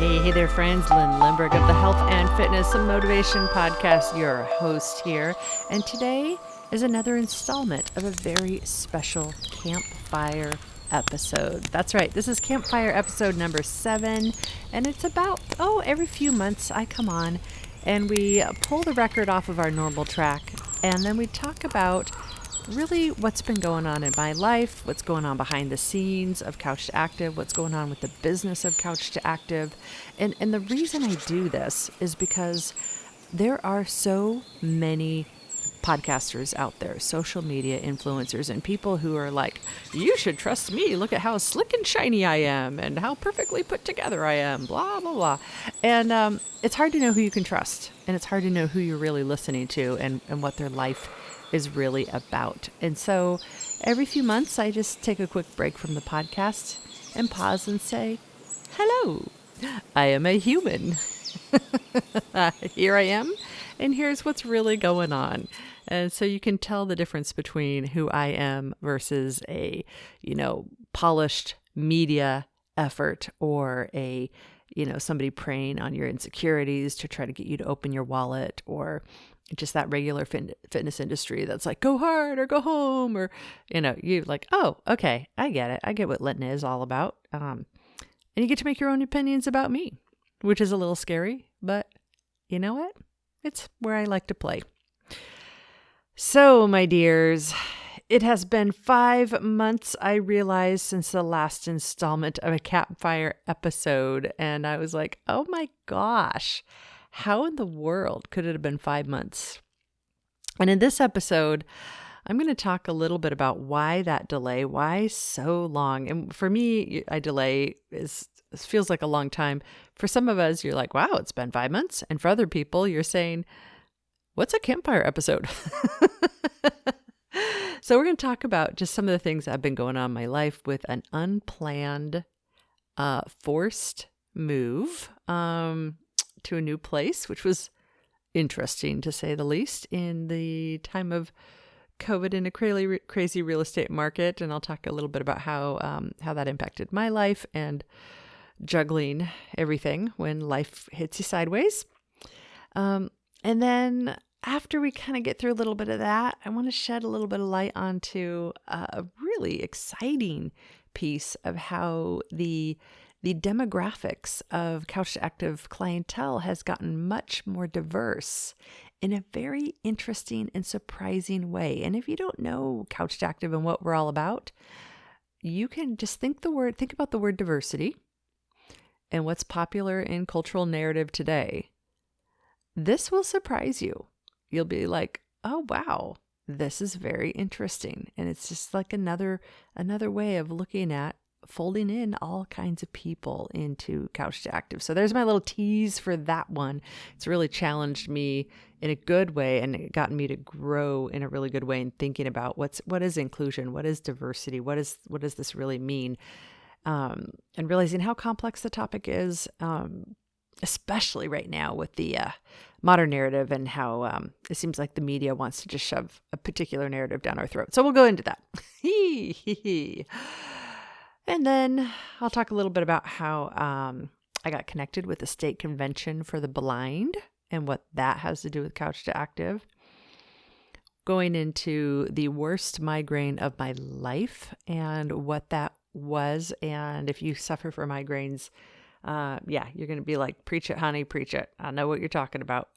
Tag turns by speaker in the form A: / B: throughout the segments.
A: Hey there, friends. Lindbergh of the Health and Fitness and Motivation Podcast, your host here. And today is another installment of a very special Campfire episode. That's right. This is Campfire episode number 7. And it's about, every few months I come on and we pull the record off of our normal track. And then we talk about really what's been going on in my life, what's going on behind the scenes of Couch to Active, what's going on with the business of Couch to Active. And the reason I do this is because there are so many podcasters out there, social media influencers, and people who are like, you should trust me. Look at how slick and shiny I am and how perfectly put together I am, blah, blah, blah. And it's hard to know who you can trust. And it's hard to know who you're really listening to and what their life is really about. And so every few months, I just take a quick break from the podcast and pause and say, hello, I am a human. Here I am. And here's what's really going on. And so you can tell the difference between who I am versus a, polished media effort or a, somebody preying on your insecurities to try to get you to open your wallet, or just that regular fitness industry that's like, go hard or go home, or, you're like, oh, okay, I get it. I get what Linton is all about. And you get to make your own opinions about me, which is a little scary, but you know what? It's where I like to play. So, my dears, it has been 5 months, I realized, since the last installment of a Campfire episode. And I was like, oh my gosh, how in the world could it have been 5 months? And in this episode, I'm going to talk a little bit about why that delay, why so long. And for me, a delay feels like a long time. For some of us, you're like, wow, it's been 5 months. And for other people, you're saying, what's a Campfire episode? So we're going to talk about just some of the things that have been going on in my life with an unplanned, forced move to a new place, which was interesting to say the least in the time of COVID in a crazy real estate market. And I'll talk a little bit about how that impacted my life and juggling everything when life hits you sideways. And then after we kind of get through a little bit of that, I want to shed a little bit of light onto a really exciting piece of how the demographics of Couch to Active clientele has gotten much more diverse in a very interesting and surprising way. And if you don't know Couch to Active and what we're all about, you can just think about the word diversity and what's popular in cultural narrative today. This will surprise you. You'll be like, oh, wow, this is very interesting. And it's just like another way of looking at folding in all kinds of people into Couch to Active. So there's my little tease for that one. It's really challenged me in a good way, and it gotten me to grow in a really good way in thinking about what is inclusion, what is diversity, what does this really mean, and realizing how complex the topic is, especially right now with the modern narrative and how it seems like the media wants to just shove a particular narrative down our throat. So we'll go into that. And then I'll talk a little bit about how I got connected with the state convention for the blind and what that has to do with Couch to Active. Going into the worst migraine of my life and what that was. And if you suffer from migraines, you're going to be like, preach it, honey, preach it. I know what you're talking about.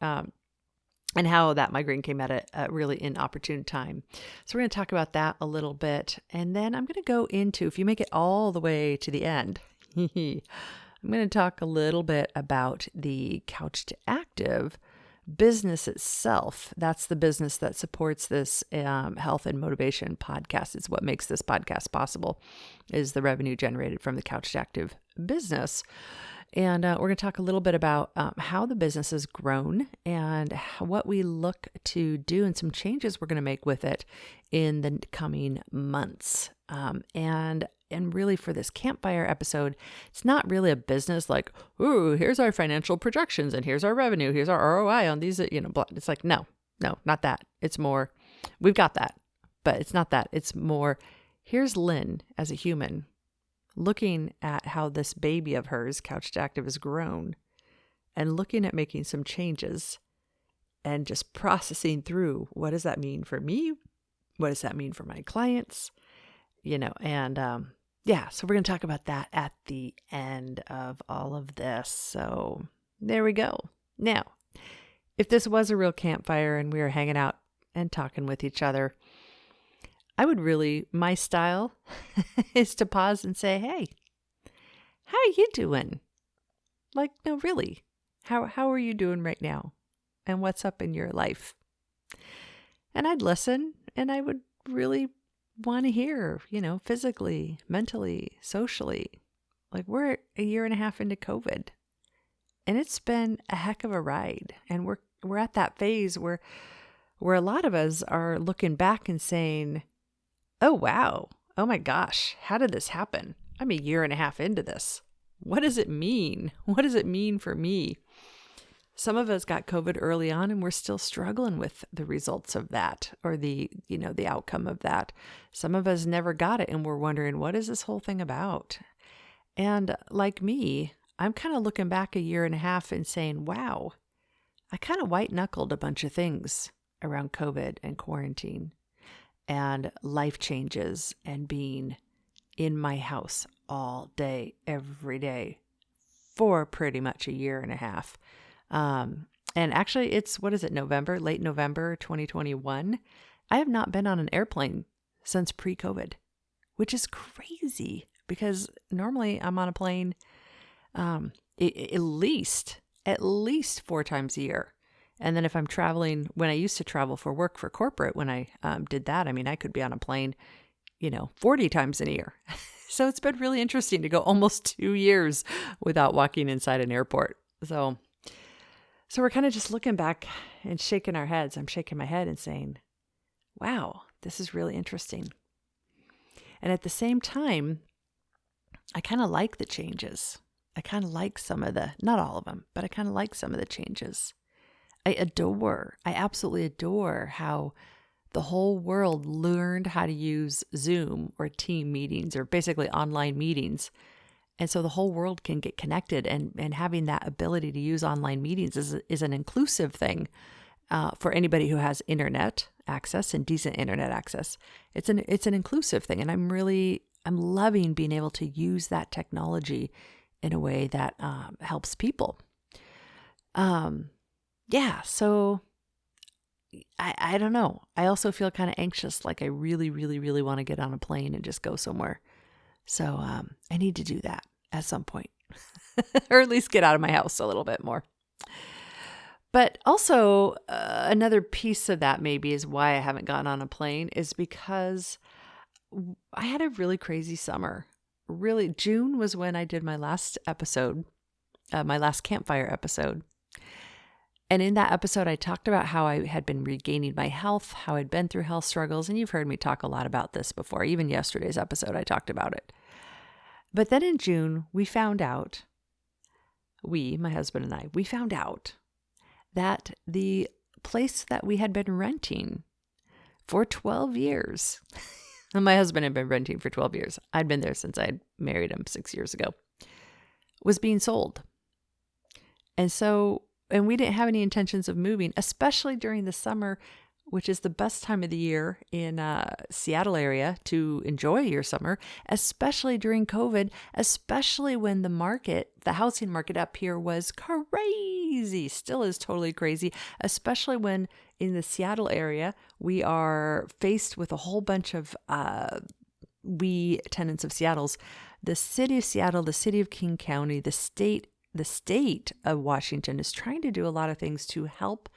A: And how that migraine came at a really inopportune time. So we're going to talk about that a little bit. And then I'm going to go into, if you make it all the way to the end, I'm going to talk a little bit about the Couch to Active business itself. That's the business that supports this health and motivation podcast. It's what makes this podcast possible, is the revenue generated from the Couch to Active business. And we're going to talk a little bit about how the business has grown and what we look to do and some changes we're going to make with it in the coming months. And really for this Campfire episode, it's not really a business like, ooh, here's our financial projections and here's our revenue, here's our ROI on these, it's like, no, not that. It's more, we've got that, but it's not that. It's more, here's Lynn as a human. looking at how this baby of hers, Couch to Active, has grown and looking at making some changes and just processing through, what does that mean for me? What does that mean for my clients? So we're going to talk about that at the end of all of this. So there we go. Now, if this was a real campfire and we were hanging out and talking with each other, my style is to pause and say, hey, how are you doing? Like, no, really, how are you doing right now? And what's up in your life? And I'd listen, and I would really want to hear, physically, mentally, socially. Like, we're a year and a half into COVID, and it's been a heck of a ride. And we're at that phase where a lot of us are looking back and saying, oh, wow. Oh my gosh. How did this happen? I'm a year and a half into this. What does it mean? What does it mean for me? Some of us got COVID early on, and we're still struggling with the results of that, or the outcome of that. Some of us never got it, and we're wondering, what is this whole thing about? And like me, I'm kind of looking back a year and a half and saying, wow, I kind of white knuckled a bunch of things around COVID and quarantine and life changes and being in my house all day, every day for pretty much a year and a half. And actually it's, late November, 2021. I have not been on an airplane since pre-COVID, which is crazy because normally I'm on a plane, at least 4 times a year. And then if I'm traveling, when I used to travel for work for corporate, when I did that, I could be on a plane, 40 times in a year. So it's been really interesting to go almost 2 years without walking inside an airport. So we're kind of just looking back and shaking our heads. I'm shaking my head and saying, wow, this is really interesting. And at the same time, I kind of like the changes. I kind of like not all of them, but I kind of like some of the changes. I absolutely adore how the whole world learned how to use Zoom or team meetings or basically online meetings. And so the whole world can get connected, and having that ability to use online meetings is an inclusive thing for anybody who has internet access and decent internet access. It's an inclusive thing. And I'm loving being able to use that technology in a way that helps people. So I don't know. I also feel kind of anxious, like I really, really, really want to get on a plane and just go somewhere. So I need to do that at some point, or at least get out of my house a little bit more. But also another piece of that maybe is why I haven't gotten on a plane is because I had a really crazy summer. Really, June was when I did my last episode, my last campfire episode. And in that episode, I talked about how I had been regaining my health, how I'd been through health struggles. And you've heard me talk a lot about this before. Even yesterday's episode, I talked about it. But then in June, my husband and I, we found out that the place that we had been renting for 12 years, and my husband had been renting for 12 years. I'd been there since I married him 6 years ago, was being sold. And we didn't have any intentions of moving, especially during the summer, which is the best time of the year in Seattle area to enjoy your summer, especially during COVID, especially when the housing market up here was crazy, still is totally crazy, especially when in the Seattle area, we are faced with a whole bunch of tenants of Seattle's, the city of Seattle, the city of King County, the state of Washington is trying to do a lot of things to help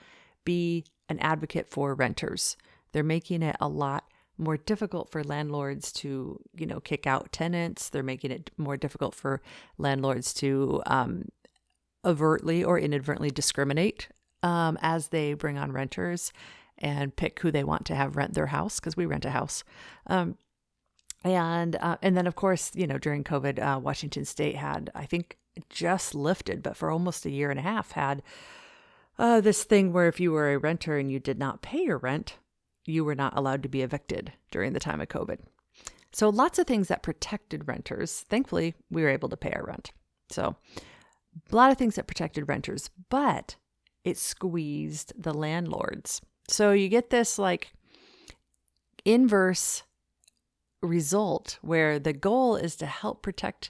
A: be an advocate for renters. They're making it a lot more difficult for landlords to, kick out tenants. They're making it more difficult for landlords to overtly or inadvertently discriminate as they bring on renters and pick who they want to have rent their house, because we rent a house. And then, of course, during COVID, Washington State had, I think, just lifted, but for almost a year and a half had this thing where if you were a renter and you did not pay your rent, you were not allowed to be evicted during the time of COVID. So lots of things that protected renters. Thankfully, we were able to pay our rent. So a lot of things that protected renters, but it squeezed the landlords. So you get this like inverse result where the goal is to help protect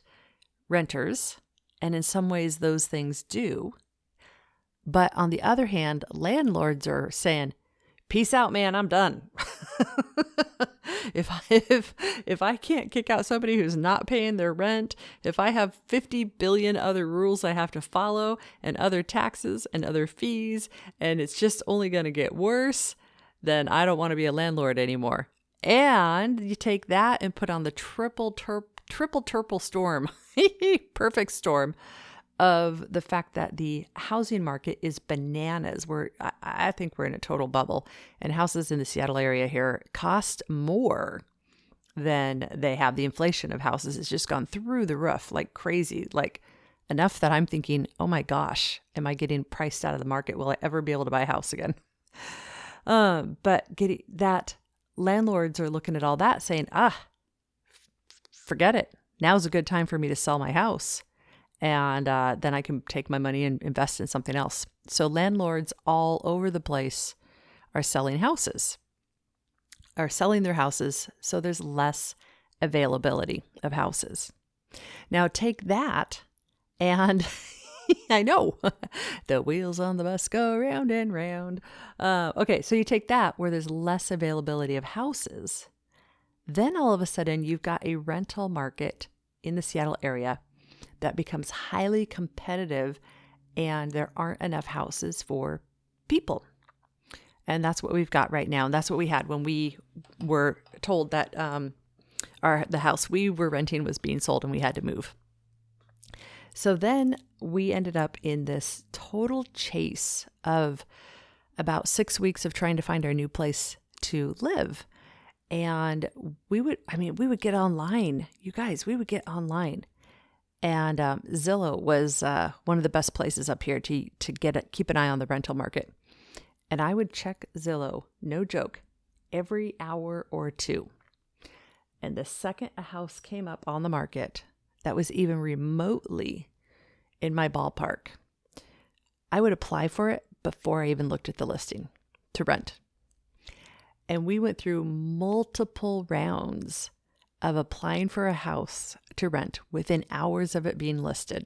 A: renters. And in some ways, those things do. But on the other hand, landlords are saying, peace out, man, I'm done. If I can't kick out somebody who's not paying their rent, if I have 50 billion other rules I have to follow and other taxes and other fees, and it's just only going to get worse, then I don't want to be a landlord anymore. And you take that and put on the triple turple storm, perfect storm of the fact that the housing market is bananas. I think we're in a total bubble, and houses in the Seattle area here cost more than they have. The inflation of houses has just gone through the roof like crazy, like enough that I'm thinking, oh my gosh, am I getting priced out of the market? Will I ever be able to buy a house again? But getting that, landlords are looking at all that saying, forget it. Now's a good time for me to sell my house. And then I can take my money and invest in something else. So landlords all over the place are selling their houses. So there's less availability of houses. Now take that and I know the wheels on the bus go round and round. Okay, so you take that where there's less availability of houses. Then all of a sudden you've got a rental market in the Seattle area that becomes highly competitive, and there aren't enough houses for people. And that's what we've got right now. And that's what we had when we were told that the house we were renting was being sold and we had to move. So then we ended up in this total chase of about 6 weeks of trying to find our new place to live. And we would get online. You guys, we would get online. And Zillow was one of the best places up here to keep an eye on the rental market. And I would check Zillow, no joke, every hour or two. And the second a house came up on the market that was even remotely in my ballpark, I would apply for it before I even looked at the listing to rent. And we went through multiple rounds of applying for a house to rent within hours of it being listed.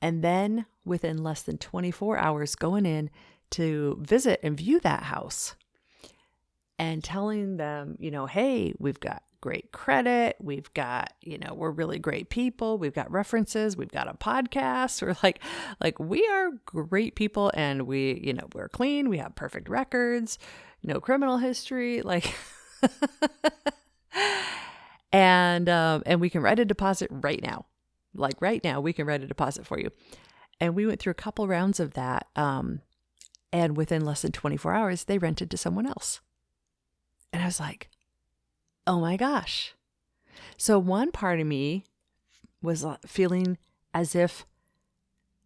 A: And then within less than 24 hours going in to visit and view that house and telling them, hey, we've got great credit. We've got, we're really great people. We've got references. We've got a podcast. We're like we are great people, and we're clean. We have perfect records, no criminal history, And we can write a deposit right now. Like right now, we can write a deposit for you. And we went through a couple rounds of that. And within less than 24 hours, they rented to someone else. And I was like, oh my gosh. So one part of me was feeling as if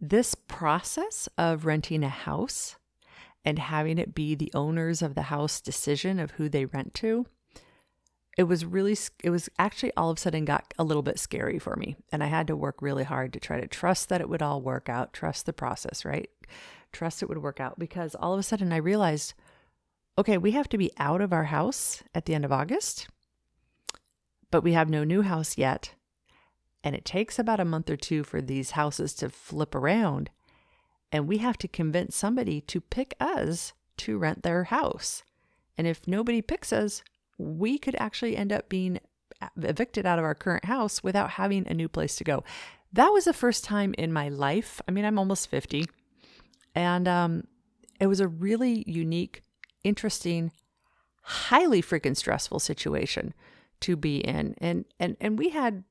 A: this process of renting a house and having it be the owners of the house decision of who they rent to, it was actually all of a sudden got a little bit scary for me. And I had to work really hard to try to trust that it would all work out, trust the process, right? Trust it would work out, because all of a sudden I realized, okay, we have to be out of our house at the end of August, but we have no new house yet. And it takes about a month or two for these houses to flip around. And we have to convince somebody to pick us to rent their house. And if nobody picks us, we could actually end up being evicted out of our current house without having a new place to go. That was the first time in my life. I mean, I'm almost 50. And it was a really unique, interesting, highly freaking stressful situation to be in. And we had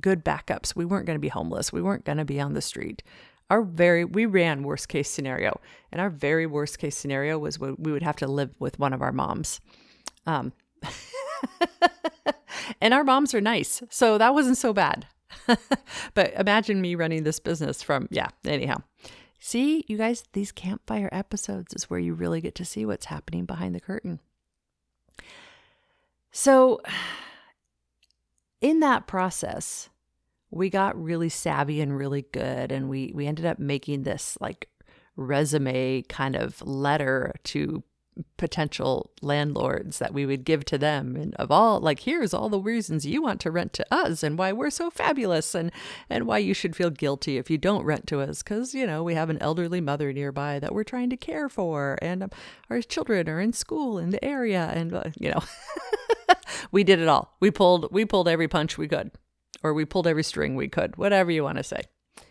A: good backups. We weren't going to be homeless. We weren't going to be on the street. We ran worst case scenario. And our very worst case scenario was we would have to live with one of our moms. And our moms are nice, so that wasn't so bad. But imagine me running this business anyhow. See, you guys, these campfire episodes is where you really get to see what's happening behind the curtain. So in that process, we got really savvy and really good. And we ended up making this like resume kind of letter to potential landlords that we would give to them, and of all, like, here's all the reasons you want to rent to us and why we're so fabulous, and why you should feel guilty if you don't rent to us, because we have an elderly mother nearby that we're trying to care for, and our children are in school in the area, and we did it all. We pulled every punch we could, or we pulled every string we could, whatever you want to say.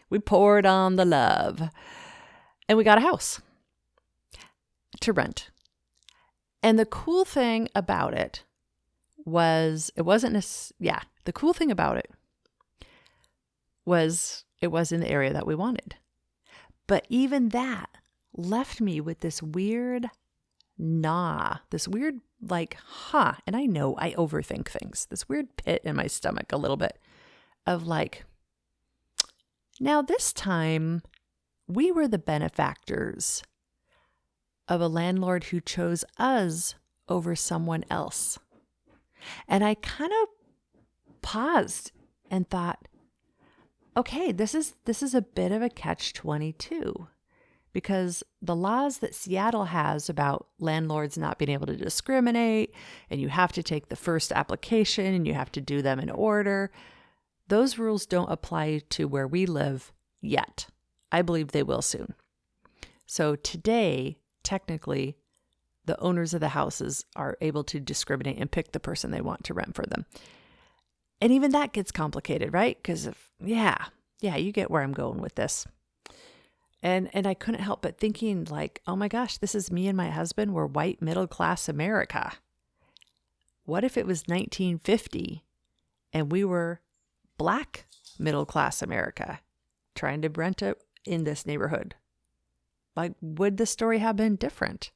A: We poured on the love, and we got a house to rent. And the cool thing about it was, it was in the area that we wanted. But even that left me with this weird and I know I overthink things, this weird pit in my stomach a little bit of like, now this time we were the benefactors of a landlord who chose us over someone else. And I kind of paused and thought, okay, this is a bit of a catch-22, because the laws that Seattle has about landlords not being able to discriminate, and you have to take the first application and you have to do them in order, those rules don't apply to where we live yet. I believe they will soon. So today, technically, the owners of the houses are able to discriminate and pick the person they want to rent for them. And even that gets complicated, right? Because you get where I'm going with this. And I couldn't help but thinking like, oh my gosh, this is me and my husband. We're white middle-class America. What if it was 1950 and we were black middle-class America trying to rent in this neighborhood? Like, would the story have been different?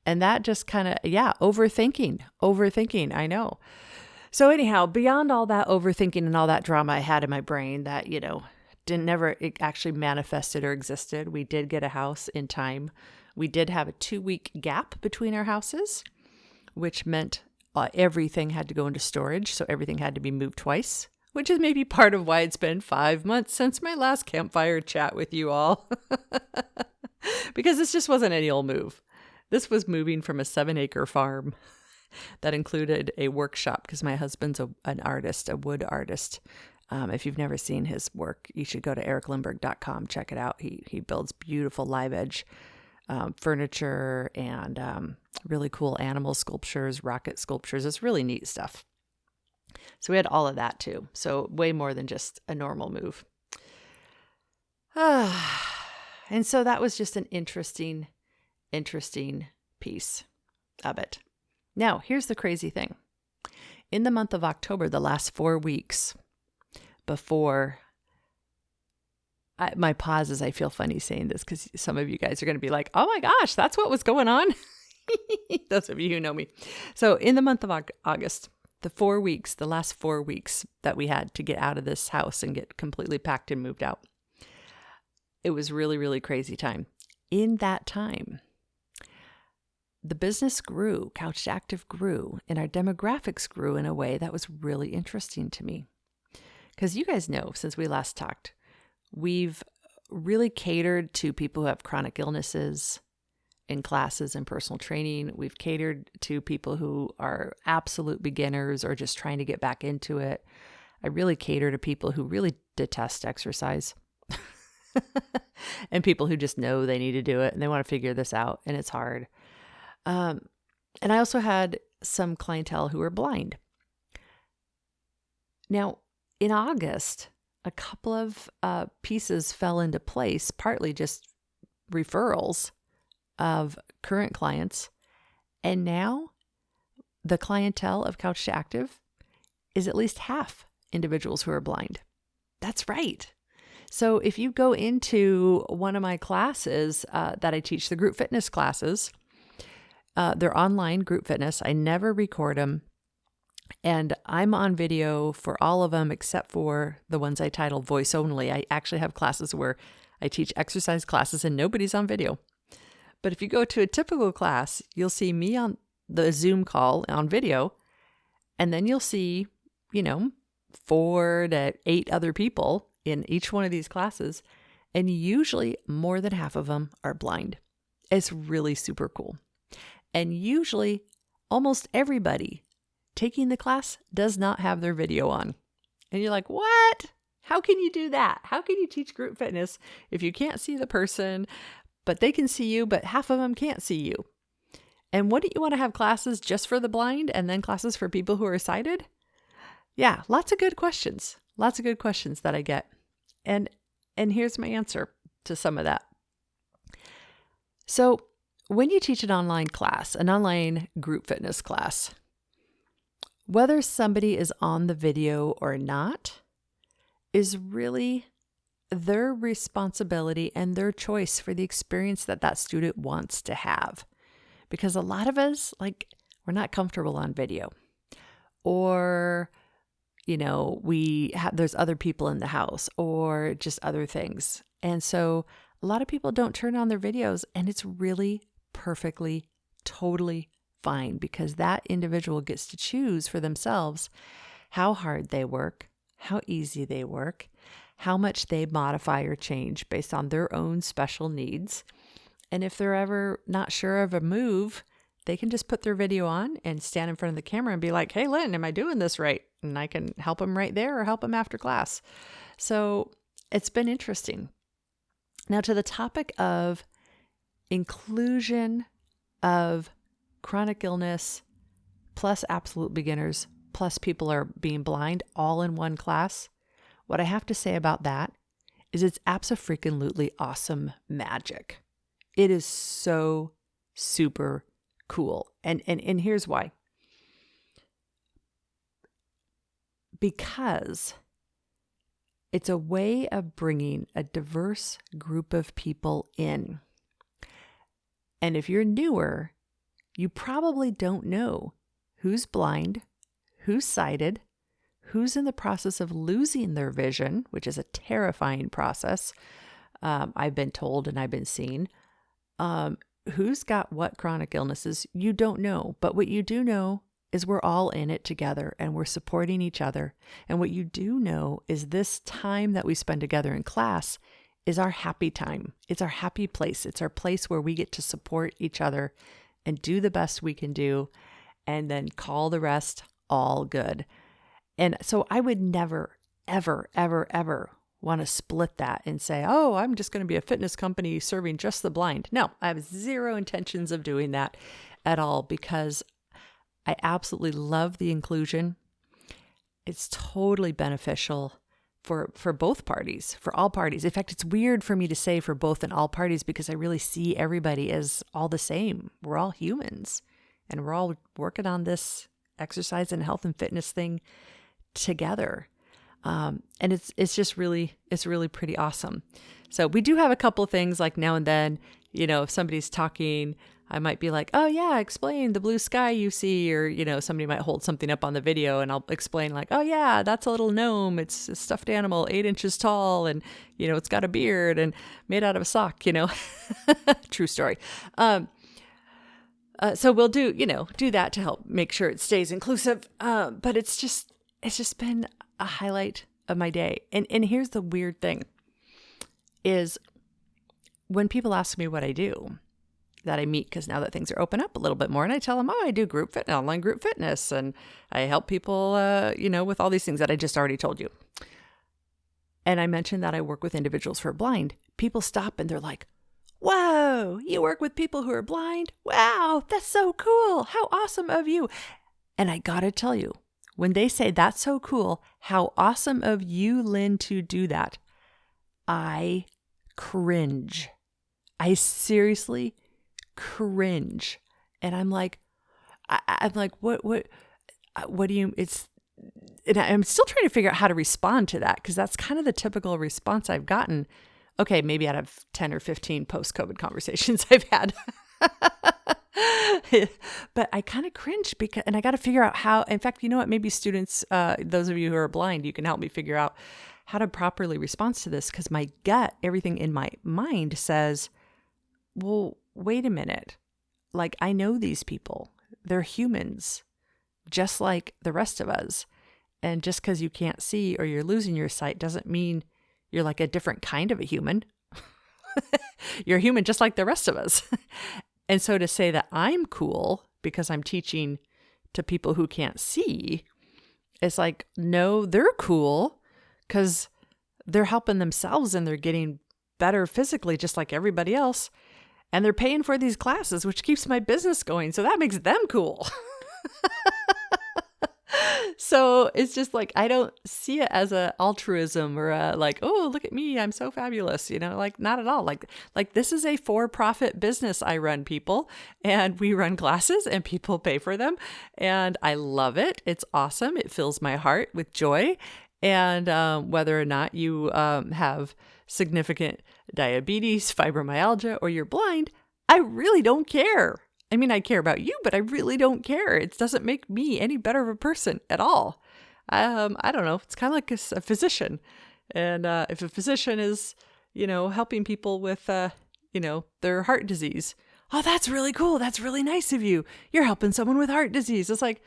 A: And that just kind of, overthinking, I know. So anyhow, beyond all that overthinking and all that drama I had in my brain that, it actually manifested or existed, we did get a house in time. We did have a 2-week gap between our houses, which meant everything had to go into storage. So everything had to be moved twice, which is maybe part of why it's been 5 months since my last campfire chat with you all. Because this just wasn't any old move. This was moving from a 7-acre farm that included a workshop, because my husband's an artist, a wood artist. If you've never seen his work, you should go to ericlindbergh.com, check it out. He builds beautiful live edge furniture and really cool animal sculptures, rocket sculptures. It's really neat stuff. So we had all of that too. So way more than just a normal move. And so that was just an interesting piece of it. Now, here's the crazy thing. In the month of October, the last 4 weeks before my pauses, I feel funny saying this because some of you guys are going to be like, oh my gosh, that's what was going on. Those of you who know me. So in the month of August, the last 4 weeks that we had to get out of this house and get completely packed and moved out, it was really, really crazy time. In that time, the business grew, Couch to Active grew, and our demographics grew in a way that was really interesting to me. Because you guys know, since we last talked, we've really catered to people who have chronic illnesses in classes and personal training. We've catered to people who are absolute beginners or just trying to get back into it. I really cater to people who really detest exercise. And people who just know they need to do it and they want to figure this out, and it's hard. And I also had some clientele who were blind. Now, in August, a couple of pieces fell into place, partly just referrals of current clients. And now the clientele of Couch to Active is at least half individuals who are blind. That's right. So if you go into one of my classes that I teach, the group fitness classes, they're online group fitness. I never record them. And I'm on video for all of them except for the ones I title voice only. I actually have classes where I teach exercise classes and nobody's on video. But if you go to a typical class, you'll see me on the Zoom call on video And then you'll see, 4 to 8 other people in each one of these classes. And usually more than half of them are blind. It's really super cool. And usually almost everybody taking the class does not have their video on. And you're like, what? How can you do that? How can you teach group fitness if you can't see the person, but they can see you, but half of them can't see you? And wouldn't you want to have classes just for the blind and then classes for people who are sighted? Yeah, lots of good questions. Lots of good questions that I get. And here's my answer to some of that. So when you teach an online class, an online group fitness class, whether somebody is on the video or not is really their responsibility and their choice for the experience that that student wants to have. Because a lot of us, we're not comfortable on video, or, there's other people in the house, or just other things. And so a lot of people don't turn on their videos, and it's really perfectly, totally fine, because that individual gets to choose for themselves how hard they work, how easy they work, how much they modify or change based on their own special needs. And if they're ever not sure of a move, they can just put their video on and stand in front of the camera and be like, hey, Lynn, am I doing this right? And I can help them right there or help them after class. So it's been interesting. Now to the topic of inclusion of chronic illness plus absolute beginners plus people are being blind all in one class. What I have to say about that is it's abso-freaking-lutely awesome magic. It is so super cool. And here's why. Because it's a way of bringing a diverse group of people in. And if you're newer, you probably don't know who's blind, who's sighted, who's in the process of losing their vision, which is a terrifying process. I've been told and I've been seen. Who's got what chronic illnesses, you don't know. But what you do know is we're all in it together and we're supporting each other. And what you do know is this time that we spend together in class is our happy time. It's our happy place. It's our place where we get to support each other and do the best we can do and then call the rest all good. And so I would never, ever, ever, ever want to split that and say, oh, I'm just going to be a fitness company serving just the blind. No, I have zero intentions of doing that at all because I absolutely love the inclusion. It's totally beneficial for both parties, for all parties. In fact, it's weird for me to say for both and all parties because I really see everybody as all the same. We're all humans and we're all working on this exercise and health and fitness thing together. And it's just really, it's really pretty awesome. So we do have a couple of things like now and then, if somebody's talking, I might be like, oh yeah, explain the blue sky you see, or, somebody might hold something up on the video and I'll explain like, oh yeah, that's a little gnome. It's a stuffed animal, 8 inches tall. And, it's got a beard and made out of a sock, true story. So we'll do that to help make sure it stays inclusive. But it's just been a highlight of my day. And here's the weird thing is when people ask me what I do, that I meet, because now that things are open up a little bit more, and I tell them, oh, I do group fitness, online group fitness, and I help people, with all these things that I just already told you. And I mentioned that I work with individuals who are blind. People stop and they're like, whoa, you work with people who are blind? Wow, that's so cool. How awesome of you. And I gotta tell you, when they say that's so cool, how awesome of you, Lynn, to do that, I cringe. I seriously cringe. And I'm like, what do you, and I'm still trying to figure out how to respond to that, because that's kind of the typical response I've gotten. Okay, maybe out of 10 or 15 post-COVID conversations I've had. But I kind of cringe and I got to figure out how, in fact, you know what, maybe students, those of you who are blind, you can help me figure out how to properly respond to this, because my gut, everything in my mind says, well, wait a minute. Like, I know these people. They're humans. just like the rest of us. And just because you can't see or you're losing your sight doesn't mean you're like a different kind of a human. You're a human just like the rest of us. And so to say that I'm cool because I'm teaching to people who can't see, it's like, no, they're cool because they're helping themselves and they're getting better physically just like everybody else. And they're paying for these classes, which keeps my business going. So that makes them cool. So it's just like, I don't see it as a altruism or a like, oh, look at me, I'm so fabulous. Like not at all. Like this is a for-profit business I run, people, and we run classes and people pay for them. And I love it. It's awesome. It fills my heart with joy. And whether or not you have significant diabetes, fibromyalgia, or you're blind, I really don't care. I mean, I care about you, but I really don't care. It doesn't make me any better of a person at all. I don't know. It's kind of like a physician. And if a physician is, helping people with, their heart disease. Oh, that's really cool. That's really nice of you. You're helping someone with heart disease. It's like,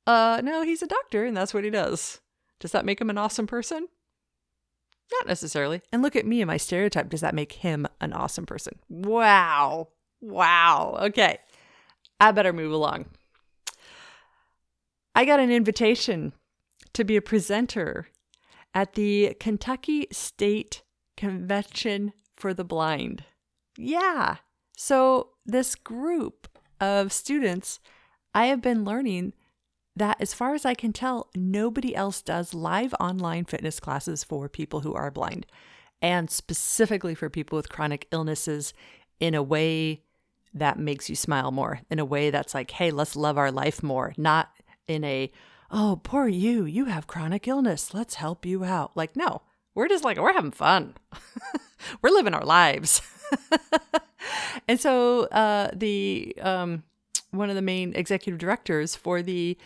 A: no, he's a doctor and that's what he does. Does that make him an awesome person? Not necessarily. And look at me and my stereotype. Does that make him an awesome person? Wow. Okay. I better move along. I got an invitation to be a presenter at the Kentucky State Convention for the Blind. Yeah. So this group of students, I have been learning that as far as I can tell, nobody else does live online fitness classes for people who are blind, and specifically for people with chronic illnesses in a way that makes you smile more, in a way that's like, hey, let's love our life more, not in a, oh, poor you have chronic illness, let's help you out. Like, no, we're just like, we're having fun. We're living our lives. And so the one of the main executive directors for the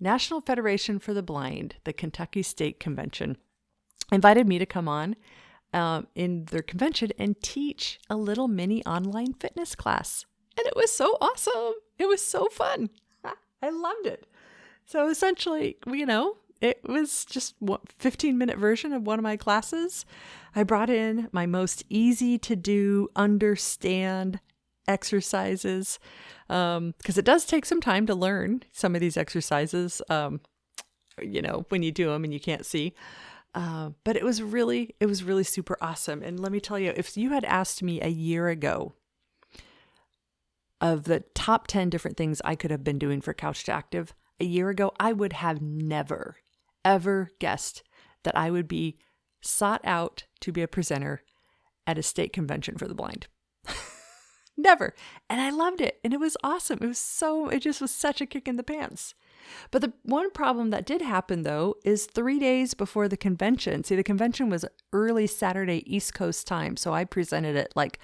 A: National Federation for the Blind, the Kentucky State Convention, invited me to come on in their convention and teach a little mini online fitness class. And it was so awesome. It was so fun. I loved it. So essentially, it was just a 15-minute version of one of my classes. I brought in my most easy to do, understand exercises, because it does take some time to learn some of these exercises, when you do them and you can't see. But it was really super awesome. And let me tell you, if you had asked me a year ago of the top 10 different things I could have been doing for Couch to Active a year ago, I would have never, ever guessed that I would be sought out to be a presenter at a state convention for the blind. Never. And I loved it. And it was awesome. It just was such a kick in the pants. But the one problem that did happen, though, is 3 days before the convention. See, the convention was early Saturday East Coast time. So I presented at like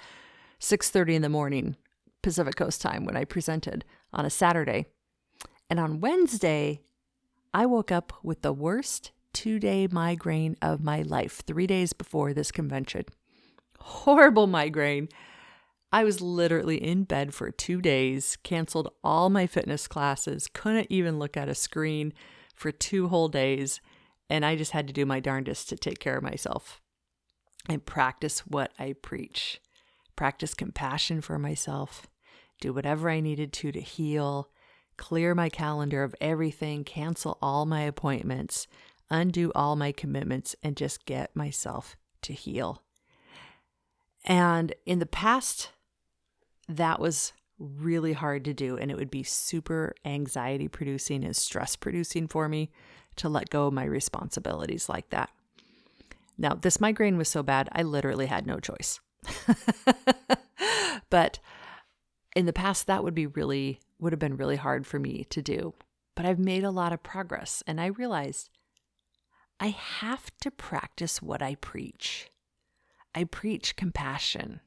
A: 6:30 in the morning Pacific Coast time when I presented on a Saturday. And on Wednesday, I woke up with the worst 2-day migraine of my life 3 days before this convention. Horrible migraine. I was literally in bed for 2 days, canceled all my fitness classes, couldn't even look at a screen for 2 whole days, and I just had to do my darndest to take care of myself and practice what I preach. Practice compassion for myself, do whatever I needed to heal, clear my calendar of everything, cancel all my appointments, undo all my commitments, and just get myself to heal. And in the past, that was really hard to do, and it would be super anxiety producing and stress producing for me to let go of my responsibilities like that. Now, this migraine was so bad, I literally had no choice. But in the past, that would have been really hard for me to do. But I've made a lot of progress, and I realized I have to practice what I preach. I preach compassion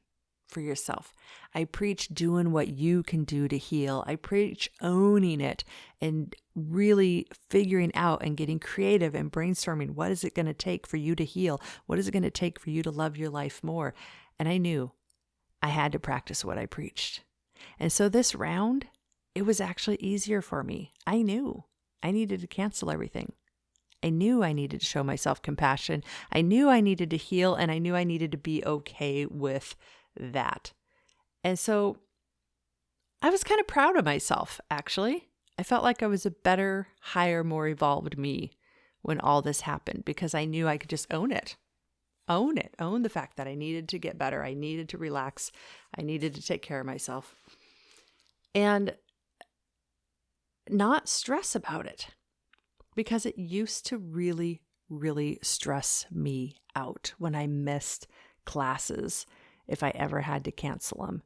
A: for yourself. I preach doing what you can do to heal. I preach owning it and really figuring out and getting creative and brainstorming. What is it going to take for you to heal? What is it going to take for you to love your life more? And I knew I had to practice what I preached. And so this round, it was actually easier for me. I knew I needed to cancel everything. I knew I needed to show myself compassion. I knew I needed to heal, and I knew I needed to be okay with that. And so I was kind of proud of myself, actually. I felt like I was a better, higher, more evolved me when all this happened, because I knew I could just own it. Own the fact that I needed to get better. I needed to relax. I needed to take care of myself and not stress about it, because it used to really, really stress me out when I missed classes, if I ever had to cancel them.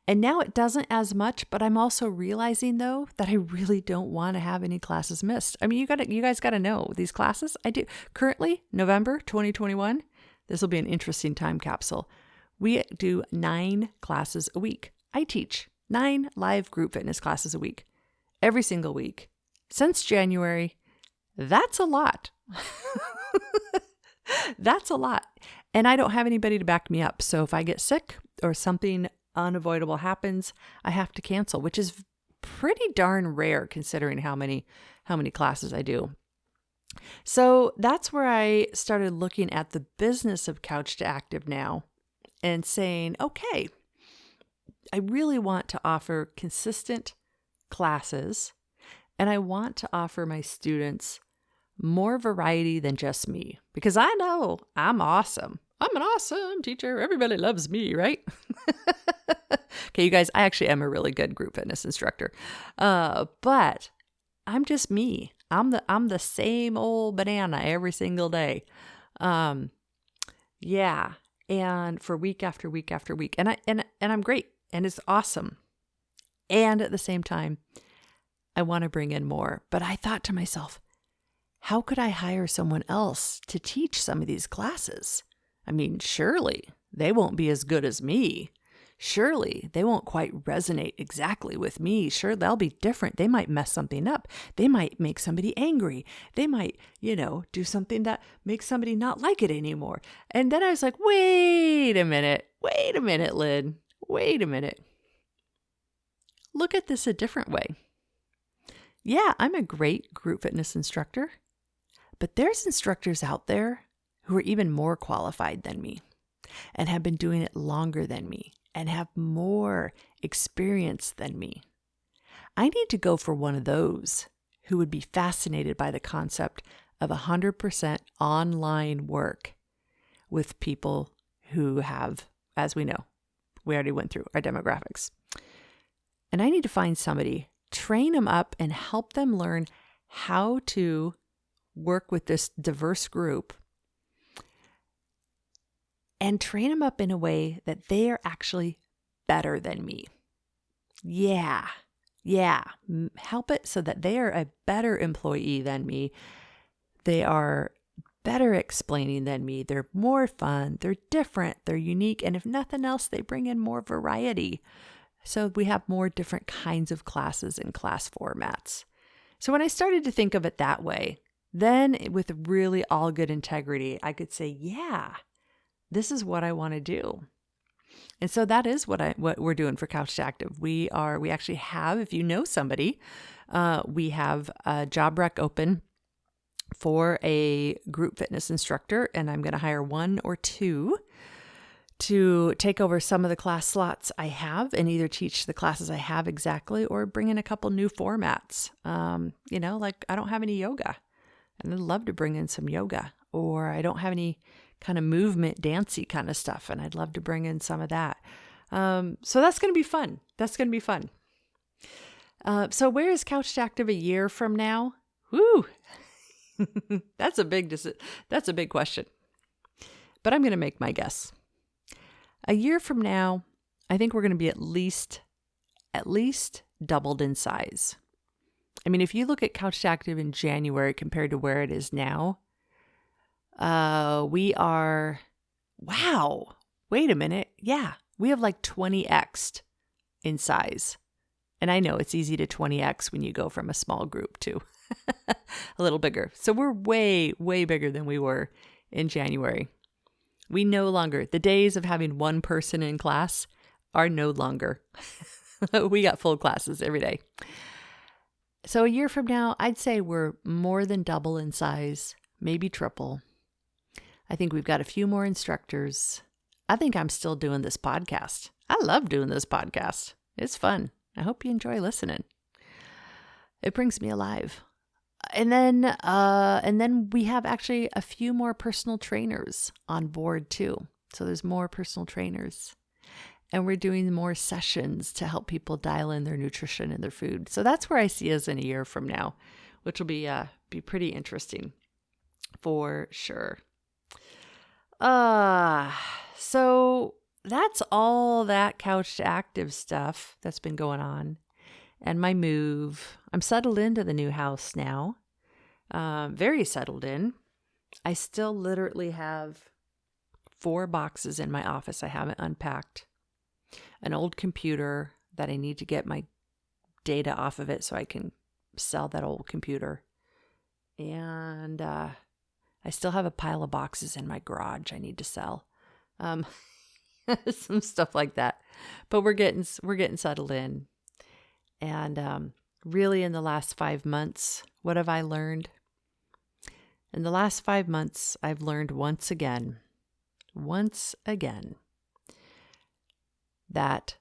A: And now it doesn't as much, but I'm also realizing, though, that I really don't want to have any classes missed. I mean, you guys got to know these classes I do currently, November 2021. This will be an interesting time capsule. We do 9 classes a week. I teach 9 live group fitness classes a week, every single week since January. That's a lot. That's a lot. And I don't have anybody to back me up. So if I get sick or something unavoidable happens, I have to cancel, which is pretty darn rare considering how many classes I do. So that's where I started looking at the business of Couch to Active now and saying, okay, I really want to offer consistent classes, and I want to offer my students more variety than just me, because I know I'm awesome. I'm an awesome teacher. Everybody loves me, right? Okay, you guys, I actually am a really good group fitness instructor. But I'm just me. I'm the same old banana every single day. Yeah. And for week after week after week. And I'm great. And it's awesome. And at the same time, I want to bring in more. But I thought to myself, how could I hire someone else to teach some of these classes? I mean, surely they won't be as good as me. Surely they won't quite resonate exactly with me. Sure, they'll be different. They might mess something up. They might make somebody angry. They might, do something that makes somebody not like it anymore. And then I was like, wait a minute, Lynn. Wait a minute. Look at this a different way. Yeah, I'm a great group fitness instructor, but there's instructors out there who are even more qualified than me and have been doing it longer than me and have more experience than me. I need to go for one of those who would be fascinated by the concept of 100% online work with people who have, as we know, we already went through our demographics. And I need to find somebody, train them up, and help them learn how to work with this diverse group, and train them up in a way that they are actually better than me. Yeah. Help it so that they are a better employee than me. They are better explaining than me. They're more fun. They're different. They're unique. And if nothing else, they bring in more variety. So we have more different kinds of classes and class formats. So when I started to think of it that way, then with really all good integrity, I could say, yeah, this is what I want to do. And so that is what we're doing for Couch to Active. We actually have, if you know somebody, we have a job rec open for a group fitness instructor, and I'm going to hire 1 or 2 to take over some of the class slots I have and either teach the classes I have exactly or bring in a couple new formats. Like I don't have any yoga, and I'd love to bring in some yoga, or I don't have any kind of movement, dancey kind of stuff, and I'd love to bring in some of that. So that's going to be fun. So where is Couch to Active a year from now? Woo! That's a big question. But I'm going to make my guess. A year from now, I think we're going to be at least doubled in size. I mean, if you look at Couch to Active in January compared to where it is now, we are, wow, wait a minute. Yeah, we have like 20x'd in size. And I know it's easy to 20x when you go from a small group to a little bigger. So we're way, way bigger than we were in January. We no longer, the days of having one person in class are no longer. We got full classes every day. So a year from now, I'd say we're more than double in size, maybe triple. I think we've got a few more instructors. I think I'm still doing this podcast. I love doing this podcast. It's fun. I hope you enjoy listening. It brings me alive. And then we have actually a few more personal trainers on board too. So there's more personal trainers. And we're doing more sessions to help people dial in their nutrition and their food. So that's where I see us in a year from now, which will be pretty interesting for sure. So that's all that couch to active stuff that's been going on. And my move. I'm settled into the new house now. Very settled in. I still literally have 4 boxes in my office I haven't unpacked. An old computer that I need to get my data off of it so I can sell that old computer. And I still have a pile of boxes in my garage I need to sell. Some stuff like that. But we're getting settled in. And really in the last 5 months, what have I learned? In the last 5 months, I've learned once again, that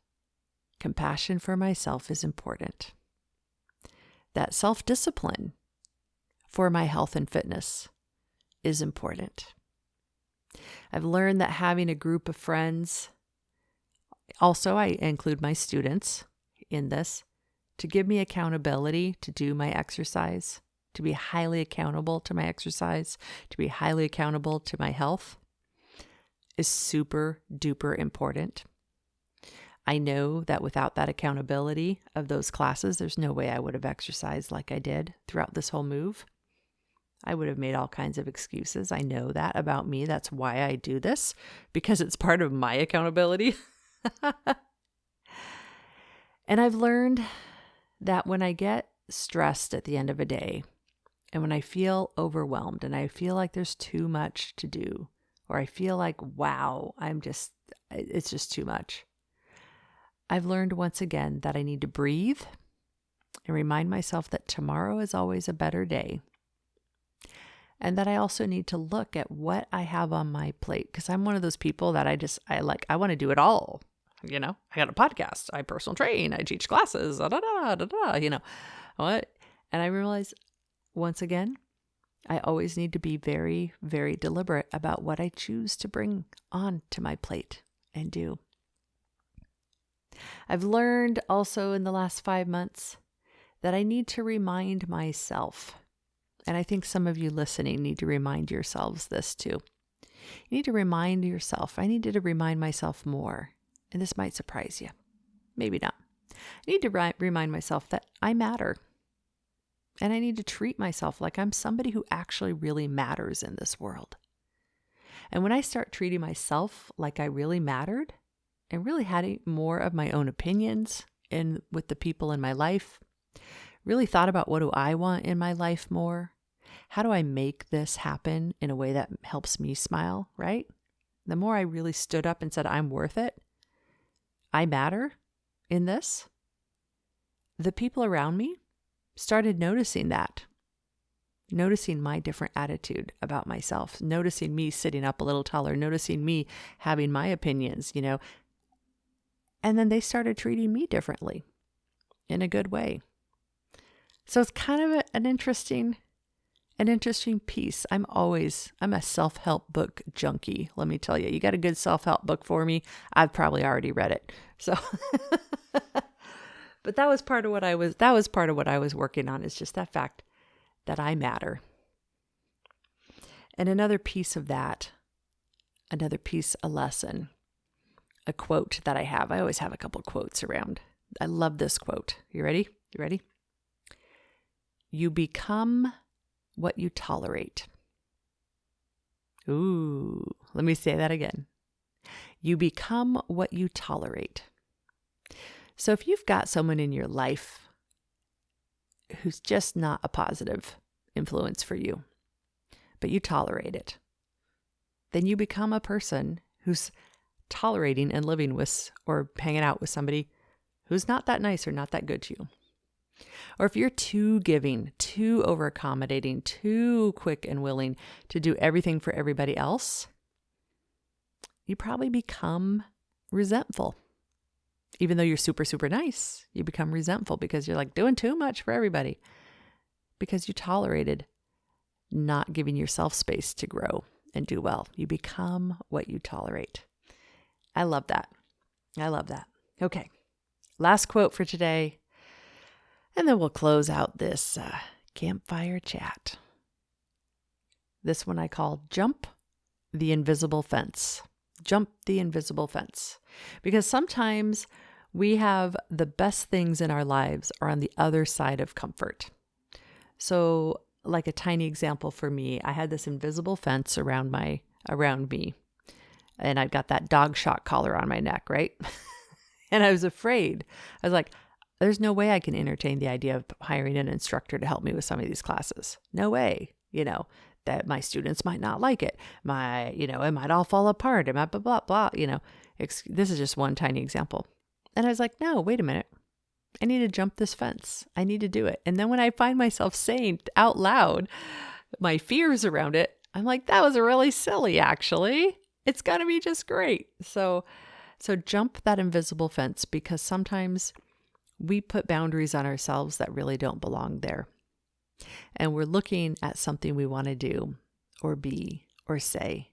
A: compassion for myself is important. That self-discipline for my health and fitness is important. I've learned that having a group of friends, also I include my students in this, to give me accountability to do my exercise, to be highly accountable to my exercise, to be highly accountable to my health is super duper important. I know that without that accountability of those classes, there's no way I would have exercised like I did throughout this whole move. I would have made all kinds of excuses. I know that about me. That's why I do this, because it's part of my accountability. And I've learned that when I get stressed at the end of a day, and when I feel overwhelmed and I feel like there's too much to do, or I feel like, wow, it's just too much. I've learned once again that I need to breathe and remind myself that tomorrow is always a better day. And that I also need to look at what I have on my plate, because I'm one of those people that I want to do it all. You know, I got a podcast, I personal train, I teach classes, you know, what? And I realize once again, I always need to be very, very deliberate about what I choose to bring on to my plate and do. I've learned also in the last 5 months that I need to remind myself, and I think some of you listening need to remind yourselves this too. You need to remind yourself, I needed to remind myself more, and this might surprise you. Maybe not. I need to remind myself that I matter. And I need to treat myself like I'm somebody who actually really matters in this world. And when I start treating myself like I really mattered and really had more of my own opinions and with the people in my life, really thought about what do I want in my life more? How do I make this happen in a way that helps me smile, right? The more I really stood up and said, I'm worth it, I matter in this, the people around me started noticing that, noticing my different attitude about myself, noticing me sitting up a little taller, noticing me having my opinions, you know, and then they started treating me differently in a good way. So it's kind of an interesting piece. I'm a self-help book junkie. Let me tell you, you got a good self-help book for me, I've probably already read it. So, but that was part of what I was working on, is just that fact that I matter. And another piece, a lesson, a quote that I have. I always have a couple quotes around. I love this quote. You ready? You become what you tolerate. Ooh, let me say that again. You become what you tolerate. So if you've got someone in your life who's just not a positive influence for you, but you tolerate it, then you become a person who's tolerating and living with or hanging out with somebody who's not that nice or not that good to you. Or if you're too giving, too over-accommodating, too quick and willing to do everything for everybody else, you probably become resentful. Even though you're super, super nice, you become resentful because you're like doing too much for everybody because you tolerated not giving yourself space to grow and do well. You become what you tolerate. I love that. I love that. Okay. Last quote for today. And then we'll close out this campfire chat. This one I call Jump the Invisible Fence. Jump the invisible fence. Because sometimes we have the best things in our lives are on the other side of comfort. So like a tiny example for me, I had this invisible fence around me. And I've got that dog shock collar on my neck, right? And I was afraid. I was like, there's no way I can entertain the idea of hiring an instructor to help me with some of these classes. No way, that my students might not like it. It might all fall apart. It might blah, blah, blah, this is just one tiny example. And I was like, no, wait a minute. I need to jump this fence. I need to do it. And then when I find myself saying out loud my fears around it, I'm like, that was really silly, actually. It's going to be just great. So jump that invisible fence, because sometimes we put boundaries on ourselves that really don't belong there. And we're looking at something we want to do or be or say,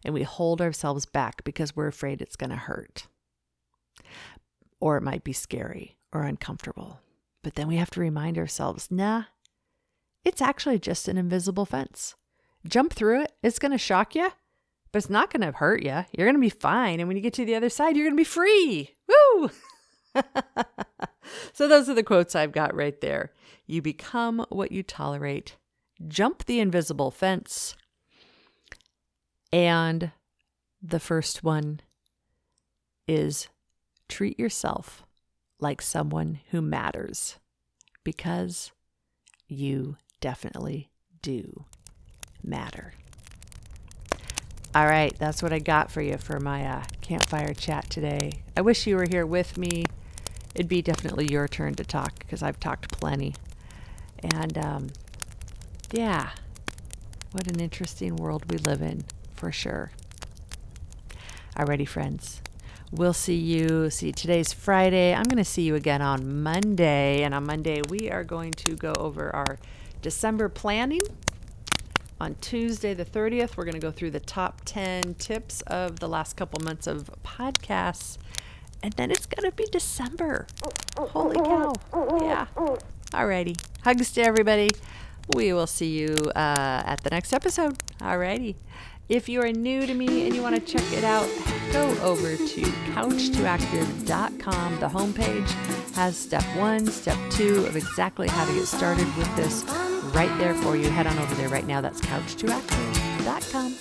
A: and we hold ourselves back because we're afraid it's going to hurt, or it might be scary or uncomfortable. But then we have to remind ourselves, nah, it's actually just an invisible fence. Jump through it. It's going to shock you, but it's not going to hurt you. You're going to be fine. And when you get to the other side, you're going to be free. Woo! So those are the quotes I've got right there. You become what you tolerate. Jump the invisible fence. And the first one is treat yourself like someone who matters, because you definitely do matter. All right, that's what I got for you for my campfire chat today. I wish you were here with me. It'd be definitely your turn to talk, because I've talked plenty. And yeah, what an interesting world we live in, for sure. Alrighty, friends. We'll see you. Today's Friday. I'm going to see you again on Monday. And on Monday, we are going to go over our December planning. On Tuesday, the 30th, we're going to go through the top 10 tips of the last couple months of podcasts. And then it's going to be December. Holy cow. Yeah. Alrighty. Hugs to everybody. We will see you at the next episode. Alrighty. If you are new to me and you want to check it out, go over to couch2active.com. The homepage has step 1, step 2 of exactly how to get started with this right there for you. Head on over there right now. That's couch2active.com.